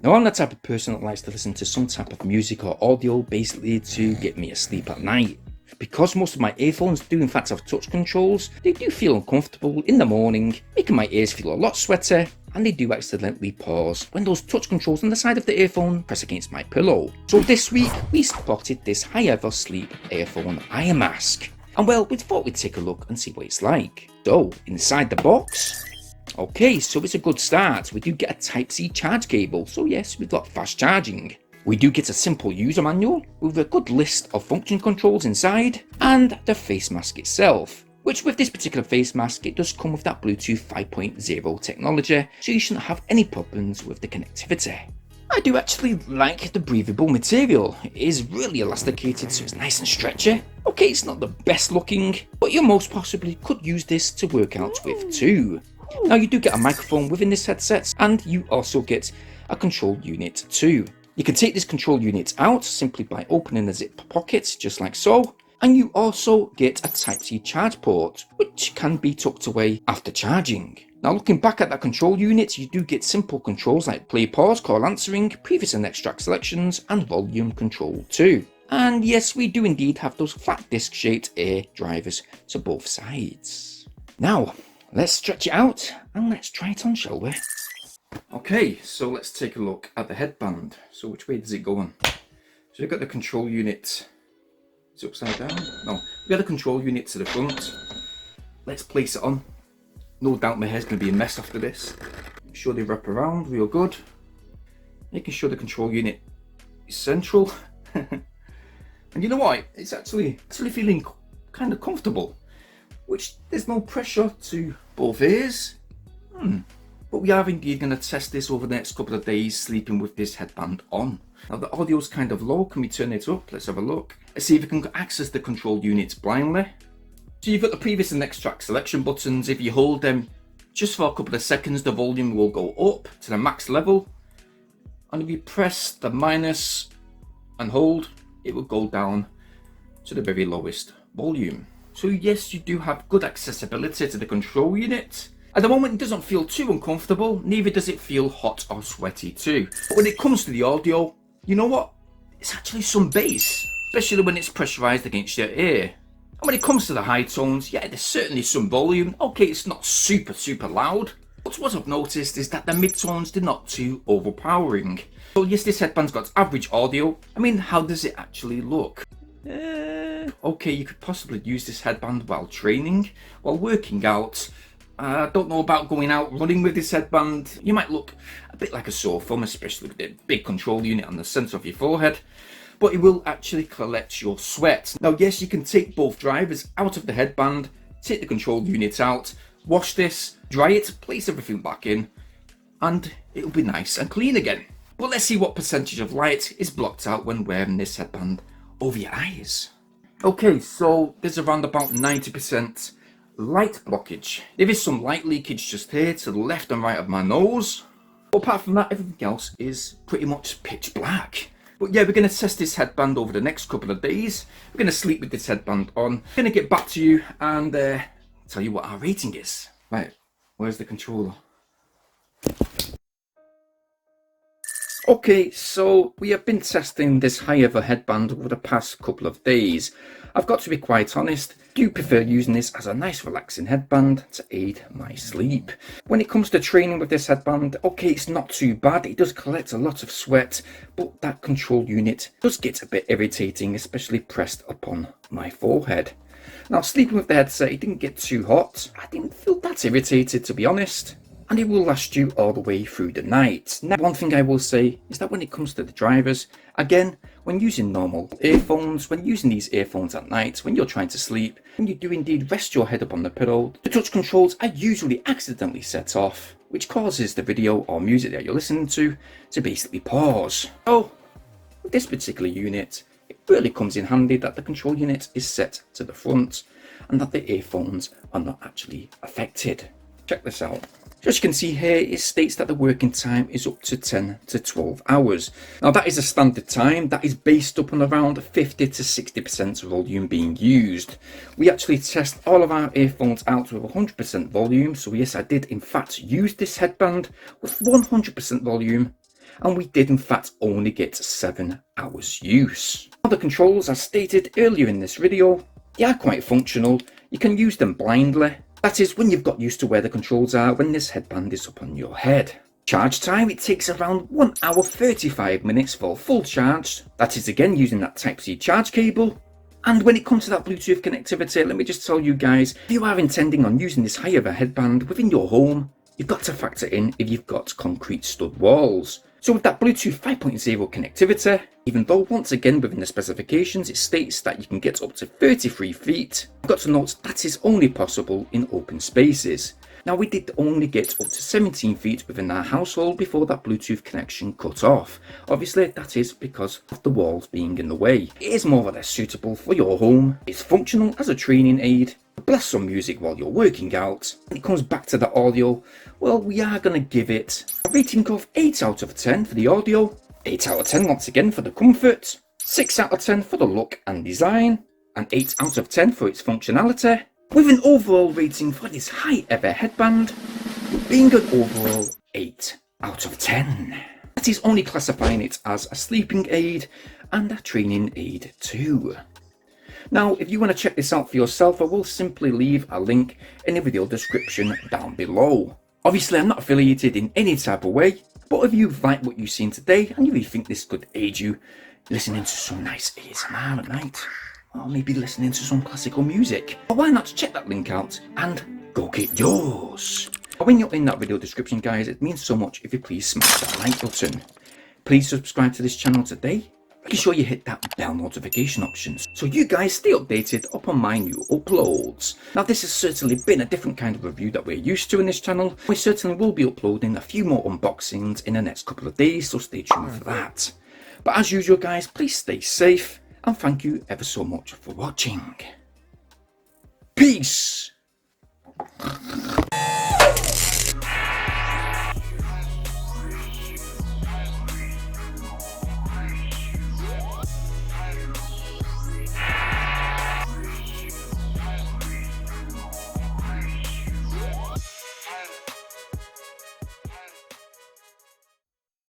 Now I'm the type of person that likes to listen to some type of music or audio basically to get me asleep at night. Because most of my earphones do in fact have touch controls, they do feel uncomfortable in the morning, making my ears feel a lot sweaty, and they do accidentally pause when those touch controls on the side of the earphone press against my pillow. So this week we spotted this HIGHEVER sleep earphone eye mask. And well, we thought we'd take a look and see what it's like. So, inside the box, okay, so it's a good start. We do get a Type-C charge cable, so yes, we've got fast charging. We do get a simple user manual with a good list of function controls inside, and the face mask itself, which with this particular face mask, it does come with that Bluetooth 5.0 technology, so you shouldn't have any problems with the connectivity. I do actually like the breathable material. It is really elasticated, so it's nice and stretchy. Okay, it's not the best looking, but you most possibly could use this to work out with too. Now you do get a microphone within this headset, and you also get a control unit too. You can take this control unit out simply by opening the zip pocket, just like so. And you also get a Type-C charge port, which can be tucked away after charging. Now looking back at that control unit, you do get simple controls like play, pause, call answering, previous and next track selections, and volume control too. And yes, we do indeed have those flat disc shaped air drivers to both sides. Now, let's stretch it out and let's try it on, shall we? Okay, so let's take a look at the headband. So which way does it go on? So we've got the control unit. Is it upside down? No. We've got the control unit to the front. Let's place it on. No doubt my hair's going to be a mess after this. Make sure they wrap around real good. Making sure the control unit is central. And you know what? It's actually feeling kind of comfortable. Which there's no pressure to both ears. But we are indeed going to test this over the next couple of days, sleeping with this headband on. Now the audio's kind of low. Can we turn it up? Let's have a look. Let's see if we can access the control unit blindly. So you've got the previous and next track selection buttons. If you hold them just for a couple of seconds, the volume will go up to the max level. And if you press the minus and hold, it will go down to the very lowest volume. So yes, you do have good accessibility to the control unit. At the moment, it doesn't feel too uncomfortable, neither does it feel hot or sweaty too. But when it comes to the audio, you know what? It's actually some bass, especially when it's pressurized against your ear. And when it comes to the high tones, yeah, there's certainly some volume. Okay, it's not super loud, but what I've noticed is that the mid-tones, they're not too overpowering. So yes, this headband's got average audio. I mean, how does it actually look? Okay, you could possibly use this headband while training, while working out. I don't know about going out running with this headband. You might look a bit like a sore thumb, especially with the big control unit on the centre of your forehead. But it will actually collect your sweat. Now yes, you can take both drivers out of the headband, take the control unit out, wash this, dry it, place everything back in, and it'll be nice and clean again. But let's see what percentage of light is blocked out when wearing this headband over your eyes. Okay, so there's around about 90% light blockage. There is some light leakage just here to the left and right of my nose. But apart from that, everything else is pretty much pitch black. But yeah, we're going to test this headband over the next couple of days. We're going to sleep with this headband on. I'm going to get back to you and tell you what our rating is. Right, where's the controller? Okay, so we have been testing this HIGHEVER headband over the past couple of days. I've got to be quite honest, I do prefer using this as a nice relaxing headband to aid my sleep. When it comes to training with this headband, okay, it's not too bad. It does collect a lot of sweat, but that control unit does get a bit irritating, especially pressed upon my forehead. Now, sleeping with the headset, it didn't get too hot. I didn't feel that irritated, to be honest. And it will last you all the way through the night. Now, one thing I will say is that when it comes to the drivers, again, when using normal earphones, when using these earphones at night, when you're trying to sleep, when you do indeed rest your head up on the pillow, the touch controls are usually accidentally set off, which causes the video or music that you're listening to basically pause. So, with this particular unit, it really comes in handy that the control unit is set to the front and that the earphones are not actually affected. Check this out. As you can see here, it states that the working time is up to 10 to 12 hours. Now that is a standard time that is based up on around 50 to 60% volume being used. We actually test all of our earphones out with 100% volume. So yes, I did in fact use this headband with 100% volume. and we did in fact only get 7 hours use. Now the controls, as stated earlier in this video, they are quite functional. You can use them blindly. That is when you've got used to where the controls are when this headband is up on your head. Charge time, it takes around 1 hour 35 minutes for full charge. That is again using that Type-C charge cable. And when it comes to that Bluetooth connectivity, let me just tell you guys, if you are intending on using this HIGHEVER headband within your home, you've got to factor in if you've got concrete stud walls. So with that Bluetooth 5.0 connectivity, even though once again within the specifications it states that you can get up to 33 feet, I've got to note that is only possible in open spaces. Now we did only get up to 17 feet within our household before that Bluetooth connection cut off. Obviously that is because of the walls being in the way. It is more or less suitable for your home. It's functional as a training aid. Blast some music while you're working out. When it comes back to the audio, well, we are going to give it a rating of 8 out of 10 for the audio, 8 out of 10 once again for the comfort, 6 out of 10 for the look and design, and 8 out of 10 for its functionality, with an overall rating for this HIGHEVER headband being an overall 8 out of 10. That is only classifying it as a sleeping aid and a training aid too. Now, if you want to check this out for yourself, I will simply leave a link in the video description down below. Obviously, I'm not affiliated in any type of way, but if you've liked what you've seen today and you think this could aid you listening to some nice ASMR at night, or maybe listening to some classical music, well, why not check that link out and go get yours? When you're in that video description, guys, it means so much if you please smash that like button. Please subscribe to this channel today. Make sure you hit that bell notification options so you guys stay updated upon my new uploads. Now this has certainly been a different kind of review that we're used to in this channel. We certainly will be uploading a few more unboxings in the next couple of days, so stay tuned for that. But as usual guys, please stay safe and thank you ever so much for watching. Peace!